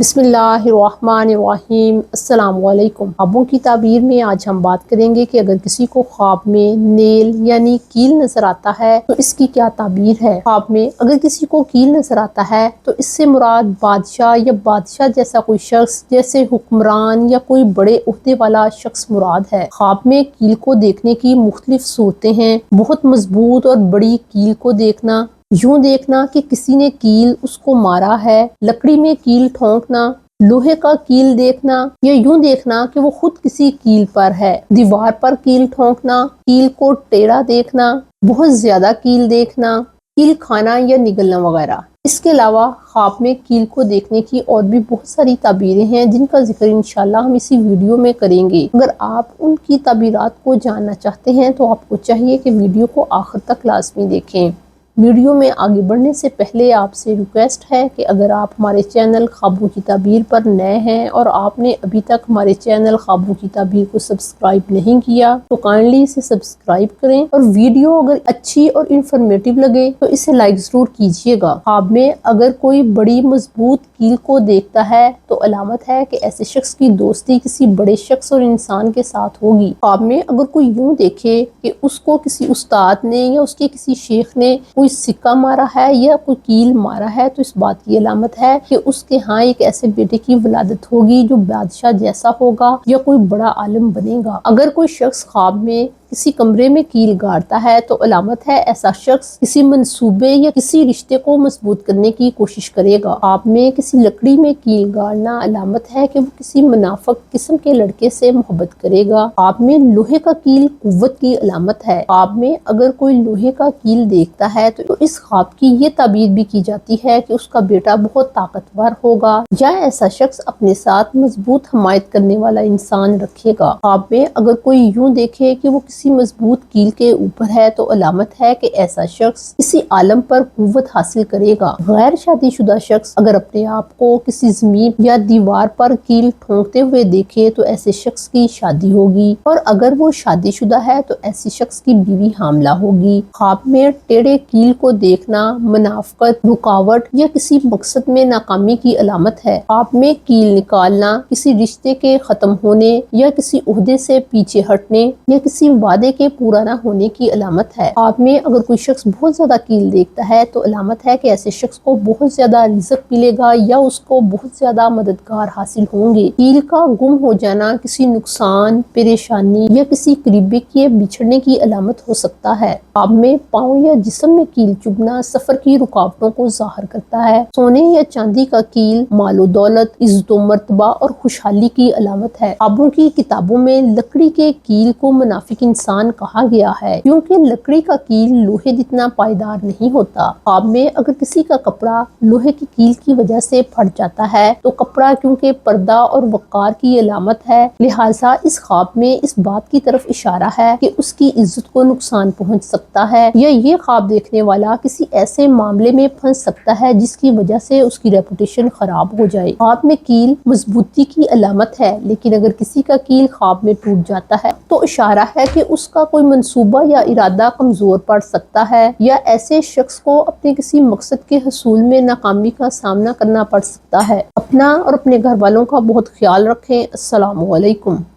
بسم اللہ الرحمن الرحیم۔ السلام علیکم۔ خوابوں کی تعبیر میں آج ہم بات کریں گے کہ اگر کسی کو خواب میں نیل یعنی کیل نظر آتا ہے تو اس کی کیا تعبیر ہے۔ خواب میں اگر کسی کو کیل نظر آتا ہے تو اس سے مراد بادشاہ یا بادشاہ جیسا کوئی شخص، جیسے حکمران یا کوئی بڑے عہدے والا شخص مراد ہے۔ خواب میں کیل کو دیکھنے کی مختلف صورتیں ہیں۔ بہت مضبوط اور بڑی کیل کو دیکھنا، یوں دیکھنا کہ کسی نے کیل اس کو مارا ہے، لکڑی میں کیل ٹھونکنا، لوہے کا کیل دیکھنا، یا یوں دیکھنا کہ وہ خود کسی کیل پر ہے، دیوار پر کیل ٹھونکنا، کیل کو ٹیڑھا دیکھنا، بہت زیادہ کیل دیکھنا، کیل کھانا یا نگلنا وغیرہ۔ اس کے علاوہ خواب میں کیل کو دیکھنے کی اور بھی بہت ساری تعبیریں ہیں جن کا ذکر انشاءاللہ ہم اسی ویڈیو میں کریں گے۔ اگر آپ ان کی تعبیرات کو جاننا چاہتے ہیں تو آپ کو چاہیے کہ ویڈیو کو آخر تک لازمی دیکھیں۔ ویڈیو میں آگے بڑھنے سے پہلے آپ سے ریکویسٹ ہے کہ اگر آپ ہمارے چینل خوابوں کی تعبیر پر نئے ہیں اور آپ نے ابھی تک ہمارے چینل خوابوں کی تعبیر کو سبسکرائب نہیں کیا تو کائنڈلی اسے سبسکرائب کریں، اور ویڈیو اگر اچھی اور انفارمیٹیو لگے تو اسے لائک ضرور کیجیے گا۔ خواب میں اگر کوئی بڑی مضبوط کیل کو دیکھتا ہے تو علامت ہے کہ ایسے شخص کی دوستی کسی بڑے شخص اور انسان کے ساتھ ہوگی۔ خواب میں اگر کوئی یوں دیکھے کہ اس کو کسی استاد نے یا اس کے کسی شیخ نے کوئی سکہ مارا ہے یا کوئی کیل مارا ہے تو اس بات کی علامت ہے کہ اس کے ہاں ایک ایسے بیٹے کی ولادت ہوگی جو بادشاہ جیسا ہوگا یا کوئی بڑا عالم بنے گا۔ اگر کوئی شخص خواب میں کسی کمرے میں کیل گاڑتا ہے تو علامت ہے ایسا شخص کسی منصوبے یا کسی رشتے کو مضبوط کرنے کی کوشش کرے گا۔ خواب میں کسی لکڑی میں کیل گاڑنا علامت ہے کہ وہ کسی منافق قسم کے لڑکے سے محبت کرے گا۔ خواب میں لوہے کا کیل قوت کی علامت ہے۔ خواب میں اگر کوئی لوہے کا کیل دیکھتا ہے تو اس خواب کی یہ تعبیر بھی کی جاتی ہے کہ اس کا بیٹا بہت طاقتور ہوگا یا ایسا شخص اپنے ساتھ مضبوط حمایت کرنے والا انسان رکھے گا۔ خواب میں اگر کوئی یوں دیکھے کہ وہ کسی مضبوط کیل کے اوپر ہے تو علامت ہے کہ ایسا شخص کسی عالم پر قوت حاصل کرے گا۔ غیر شادی شدہ شخص اگر اپنے آپ کو کسی زمین یا دیوار پر کیل ٹھونکتے ہوئے دیکھے تو ایسے شخص کی شادی ہوگی، اور اگر وہ شادی شدہ ہے تو ایسی شخص کی بیوی حاملہ ہوگی۔ خواب میں ٹیڑھے کیل کو دیکھنا منافقت، رکاوٹ یا کسی مقصد میں ناکامی کی علامت ہے۔ خواب میں کیل نکالنا کسی رشتے کے ختم ہونے یا کسی عہدے سے پیچھے ہٹنے یا کسی وعدے کے پورا نہ ہونے کی علامت ہے۔ خواب میں اگر کوئی شخص بہت زیادہ کیل دیکھتا ہے تو علامت ہے کہ ایسے شخص کو بہت زیادہ رزق ملے گا یا اس کو بہت زیادہ مددگار حاصل ہوں گے۔ کیل کا گم ہو جانا کسی نقصان، پریشانی یا کسی قریبی کے بچھڑنے کی علامت ہو سکتا ہے۔ خواب میں پاؤں یا جسم میں کیل چبھنا سفر کی رکاوٹوں کو ظاہر کرتا ہے۔ سونے یا چاندی کا کیل مال و دولت، عزت و مرتبہ اور خوشحالی کی علامت ہے۔ خوابوں کی کتابوں میں لکڑی کے کیل کو منافق انسان کہا گیا ہے کیونکہ لکڑی کا کیل لوہے جتنا پائیدار نہیں ہوتا۔ خواب میں اگر کسی کا کپڑا لوہے کی کیل کی وجہ سے پھٹ جاتا ہے تو کپڑا کیونکہ پردہ اور وقار کی علامت ہے، لہٰذا اس خواب میں اس بات کی طرف اشارہ ہے کہ اس کی عزت کو نقصان پہنچ سکتا ہے، یا یہ خواب دیکھنے والا کسی ایسے معاملے میں پھنس سکتا ہے جس کی وجہ سے اس کی ریپوٹیشن خراب ہو جائے۔ خواب میں کیل مضبوطی کی علامت ہے، لیکن اگر کسی کا کیل خواب میں ٹوٹ جاتا ہے تو اشارہ ہے کہ اس کا کوئی منصوبہ یا ارادہ کمزور پڑ سکتا ہے، یا ایسے شخص کو اپنے کسی مقصد کے حصول میں ناکامی کا سامنا کرنا پڑ سکتا ہے۔ اپنا اور اپنے گھر والوں کا بہت خیال رکھیں۔ السلام علیکم۔